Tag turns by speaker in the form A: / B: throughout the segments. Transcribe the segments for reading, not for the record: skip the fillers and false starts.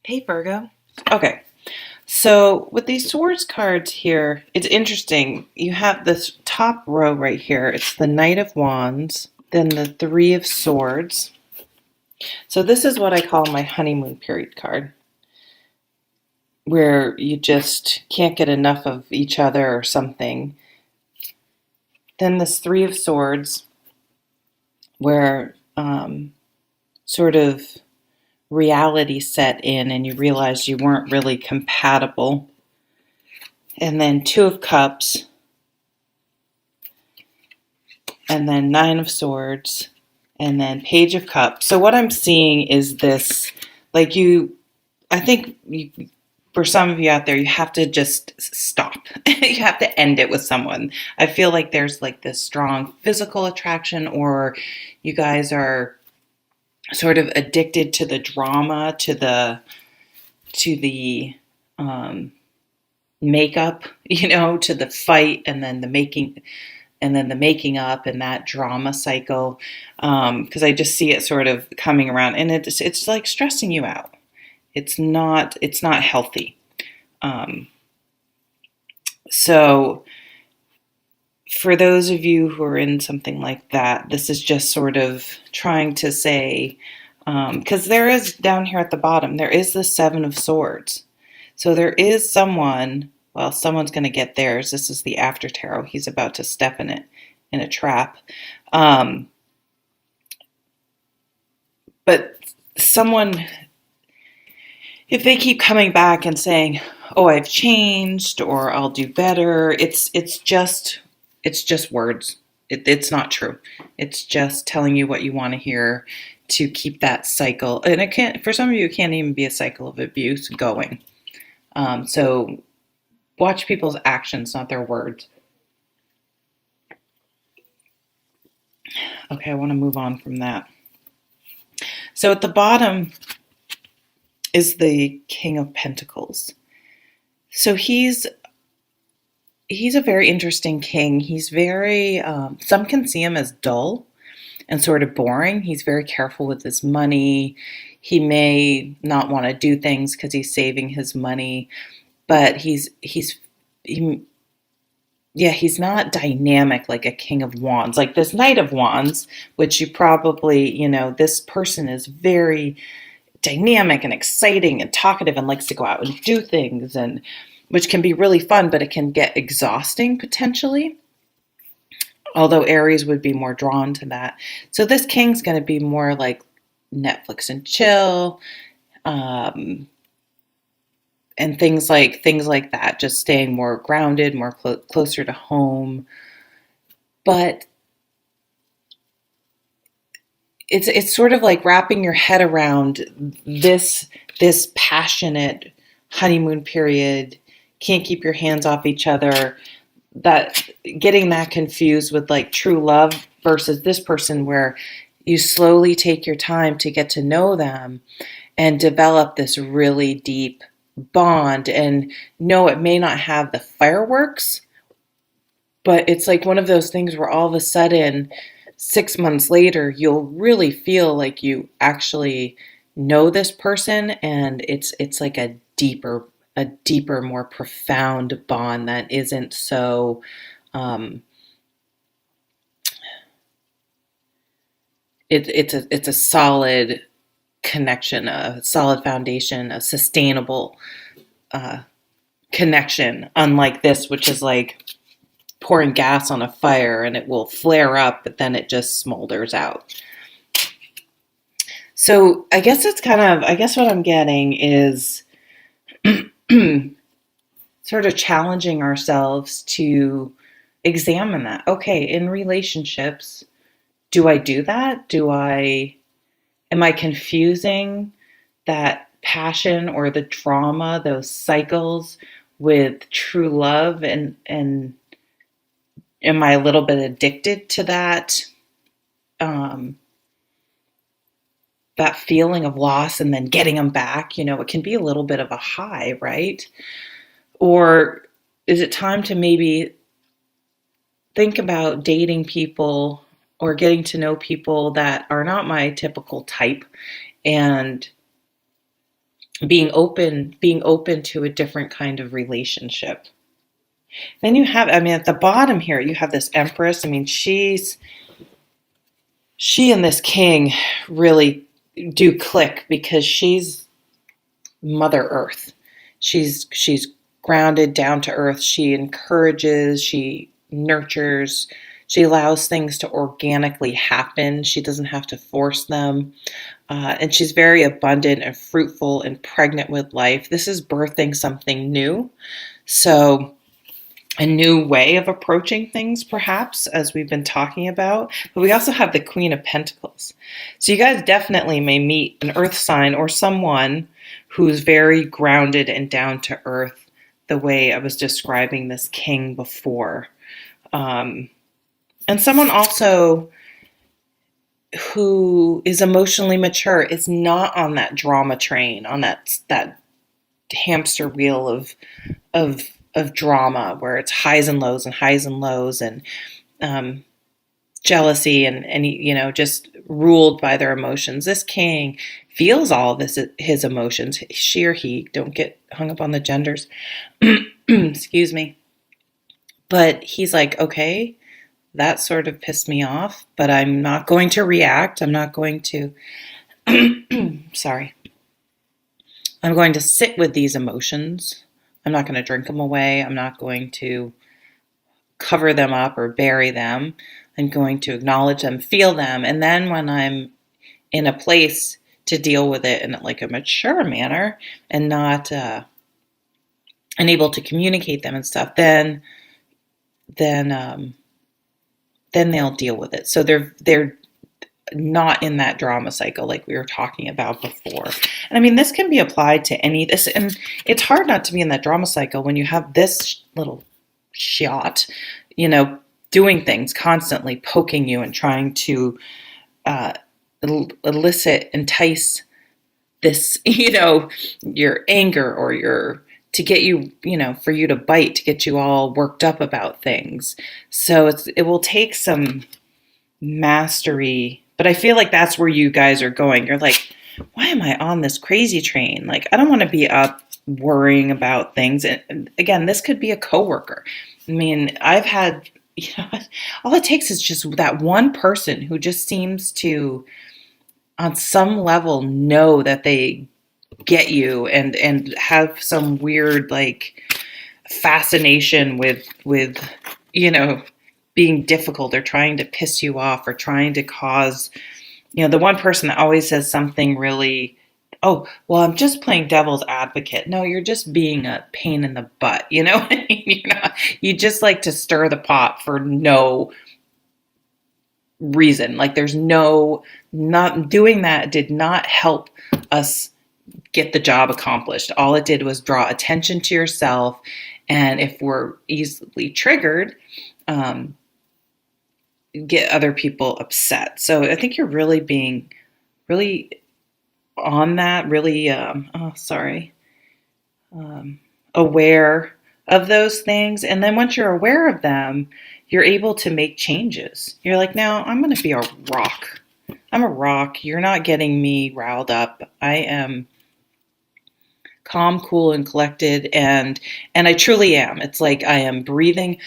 A: Hey Virgo. Okay, so with these swords cards here, it's interesting. You have this top row right here. It's the Knight of Wands, then the Three of Swords. So this is what I call my honeymoon period card, where you just can't get enough of each other or something. Then this Three of Swords, where sort of reality set in and you realize you weren't really compatible. And then Two of Cups, and then Nine of Swords, and then Page of Cups. So what I'm seeing is this, like I think for some of you out there, you have to just stop. You have to end it with someone. I feel like there's like this strong physical attraction, or you guys are sort of addicted to the drama, to the makeup, to the fight, and then the making up and that drama cycle, because I just see it sort of coming around, and it's like stressing you out. It's not healthy. So for those of you who are in something like that, this is just sort of trying to say, because there is down here at the bottom, there is the Seven of Swords. So there is someone, well, someone's going to get theirs. This is the after tarot. He's about to step in it, in a trap. But someone, if they keep coming back and saying, "Oh, I've changed," or "I'll do better," it's just words. It's not true. It's just telling you what you want to hear to keep that cycle. And it can't, for some of you, it can't even be a cycle of abuse going. So watch people's actions, not their words. Okay, I want to move on from that. So at the bottom is the King of Pentacles. So he's a very interesting king. He's very, some can see him as dull and sort of boring. He's very careful with his money. He may not want to do things because he's saving his money, but he's not dynamic like a King of Wands, like this Knight of Wands, which you probably, this person is very dynamic and exciting and talkative and likes to go out and do things, and which can be really fun, but it can get exhausting potentially. Although Aries would be more drawn to that. So this king's going to be more like Netflix and chill, and things like that, just staying more grounded, more closer to home. But it's sort of like wrapping your head around this passionate honeymoon period, can't keep your hands off each other, that getting that confused with like true love versus this person where you slowly take your time to get to know them and develop this really deep bond. And no, it may not have the fireworks, but it's like one of those things where all of a sudden 6 months later you'll really feel like you actually know this person, and it's like a deeper, more profound bond that isn't so it's a solid connection, a solid foundation, a sustainable uh, connection, unlike this, which is like pouring gas on a fire and it will flare up, but then it just smolders out. So I guess what I'm getting is sort of challenging ourselves to examine that. Okay, in relationships, do I do that? Am I confusing that passion or the drama, those cycles, with true love, and am I a little bit addicted to um, that feeling of loss and then getting them back? It can be a little bit of a high, right? Or is it time to maybe think about dating people or getting to know people that are not my typical type, and being open to a different kind of relationship. Then you have, I mean, at the bottom here, you have this Empress. I mean, she and this King really do click because she's Mother Earth. She's grounded, down to earth. She encourages, she nurtures, she allows things to organically happen. She doesn't have to force them. And she's very abundant and fruitful and pregnant with life. This is birthing something new. So, a new way of approaching things, perhaps, as we've been talking about. But we also have the Queen of Pentacles. So, you guys definitely may meet an earth sign or someone who's very grounded and down to earth, the way I was describing this King before. And someone also who is emotionally mature, is not on that drama train, on that hamster wheel of drama where it's highs and lows and highs and lows and jealousy and just ruled by their emotions. This King feels all of his emotions. She or he, don't get hung up on the genders. Excuse me. But he's like, okay, that sort of pissed me off, but I'm not going to react. I'm not going to, sorry. I'm going to sit with these emotions. I'm not going to drink them away. I'm not going to cover them up or bury them. I'm going to acknowledge them, feel them. And then when I'm in a place to deal with it in like a mature manner and not, and able to communicate them and stuff, then they'll deal with it. So they're not in that drama cycle like we were talking about before. And I mean, this can be applied to this, and it's hard not to be in that drama cycle when you have this little shot, doing things constantly, poking you and trying to entice this, your anger or to get you, for you to bite, to get you all worked up about things. So it will take some mastery, but I feel like that's where you guys are going. You're like, why am I on this crazy train? Like, I don't want to be up worrying about things. And again, this could be a coworker. I mean, I've had, all it takes is just that one person who just seems to, on some level, know that they get you and have some weird like fascination with being difficult or trying to piss you off or trying to cause, the one person that always says something really, oh, well, I'm just playing devil's advocate. No, you're just being a pain in the butt. You know what I mean? You just like to stir the pot for no reason. Like not doing that did not help us get the job accomplished. All it did was draw attention to yourself. And if we're easily triggered, get other people upset. So I think you're really being really on that, really, aware of those things. And then once you're aware of them, you're able to make changes. You're like, now I'm going to be a rock. I'm a rock. You're not getting me riled up. I am calm, cool, and collected. And I truly am. It's like I am breathing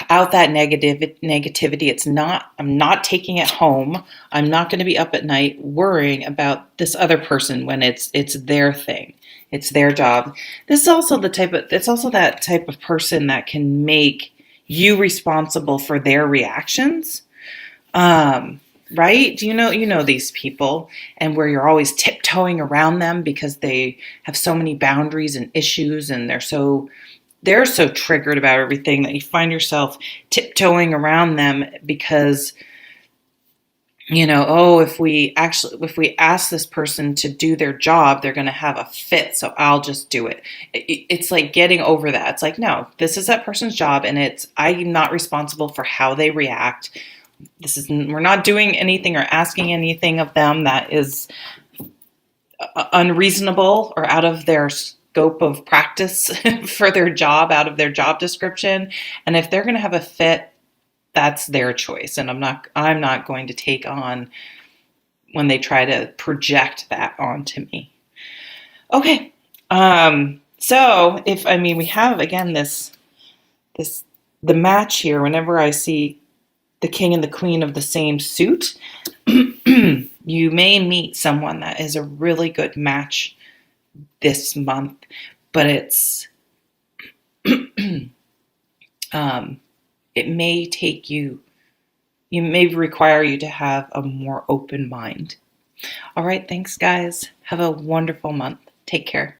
A: out that negativity. I'm not taking it home. I'm not going to be up at night worrying about this other person when it's their thing. It's their job. It's also that type of person that can make you responsible for their reactions. Right? You know these people, and where you're always tiptoeing around them because they have so many boundaries and issues, and they're so triggered about everything that you find yourself tiptoeing around them because, if we ask this person to do their job, they're going to have a fit. So I'll just do it. It's like getting over that. It's like, no, this is that person's job, and I'm not responsible for how they react. We're not doing anything or asking anything of them that is unreasonable or out of their scope of practice for their job, out of their job description. And if they're going to have a fit, that's their choice. And I'm not going to take on when they try to project that onto me. Okay. So if I mean we have again this the match here. Whenever I see the king and the queen of the same suit, you may meet someone that is a really good match this month, but um, it may take you. You may require you to have a more open mind. All right, thanks, guys. Have a wonderful month. Take care.